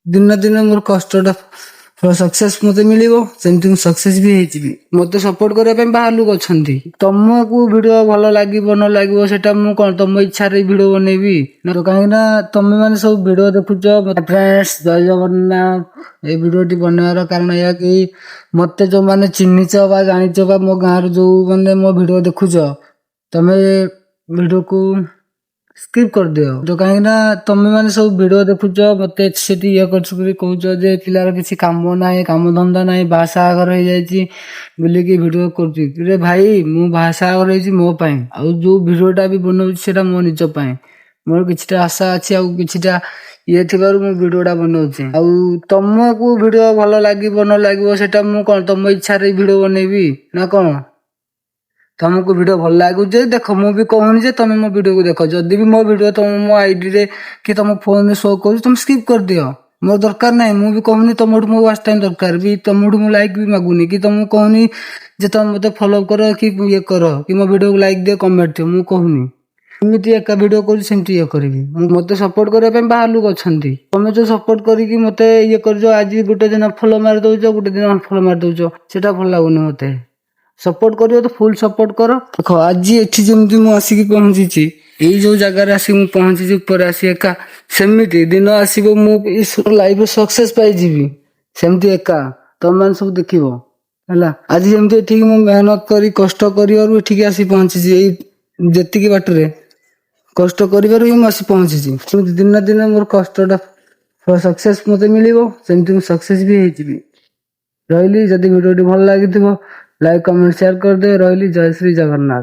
दिन दिन मोर कष्टा सक्सेस मते मिलिबो सेमती मु सक्सेस भी हेजिबी मते सपोर्ट करबा पे बाहर लोक अछंती तुमको वीडियो भलो लागिबो न लागिबो सेटा मु कोन तुम इच्छा रे वीडियो बनेबी ना तो काहे ना तुम माने सब वीडियो देखुचो फ्रेंड्स जय जगन्नाथ ए वीडियो टी बनार कारण या कि मते जो माने चिन्हिचो बा जानिचो बा मो गांर जो माने मो वीडियो देखुचो तमे वीडियो को स्किप कर दियो जो कहीं ना तुम मैंने सब वीडियो देखुच मत ये कहूच जे पिलार किसी काम ना काम धंदा ना बासा आगर हो जाए बोलिकी वीडियो कर भाई मु बासा आगर मो आउ जो वीडियोटा भी बनाऊँ मो निज मोर किछटा आशा अच्छी आउ किछटा ये थिबारु मु वीडियोटा बनाऊँ आउ तुमको वीडियो भलो लागिबो न लागिबो सेटा मु कोन तुम इच्छा रे वीडियो बनेबी ना कोन तुमको वीडियो भल लगुचे देख मु भी कहूनी जे तुम मो वीडियो को देख जदि भी मो वीडियो तुम मो आईडी रे कि तुम फोन में शो कर तुम स्किप कर दियो मोर दरकार ना मु भी कहूनी तुम मो वाच टाइम दरकार भी तुम मु लाइक भी मागुनी कि तुम कहूनी जे तुम मते फॉलो करो कि ये करो कि मो वीडियो को लाइक दियो कमेंट दियो मु कहूनी एमती एका वीडियो कर सेमती ये करबी मते सपोर्ट करबा पे बाहर लोक अछंती तुम जो सपोर्ट करी मते ये करजो आज गुटे दिन फॉलो मार दउजो गुटे दिन अनफॉलो मार दउजो सेटा भल लागुनी मते सपोर्ट करियो तो फुल सपोर्ट करो देख आज एठी जेमती मु आसिकी पहुंची एई जो जगह रे आसी मु पहुंची ऊपर आसी एका सेमिति दिन आसीबो मु इस लाइफ सक्सेस पाई जीवी सेमती एका तुम मान सब देखिबो हला आज जेमती एठी मु मेहनत करी कष्ट करी और एठी आसी पहुंची एई जेतिकी बाट रे कष्ट करिबारु मु आसी पहुंची सेमती दिन मोर कष्टटा सक्सेस मते मिलिबो सेमती मु सक्सेस भी हेजिबी रहिली जदि वीडियो भल लागिथिबो लाइक कमेंट शेयर कर दे रहिली जय श्री जगन्नाथ।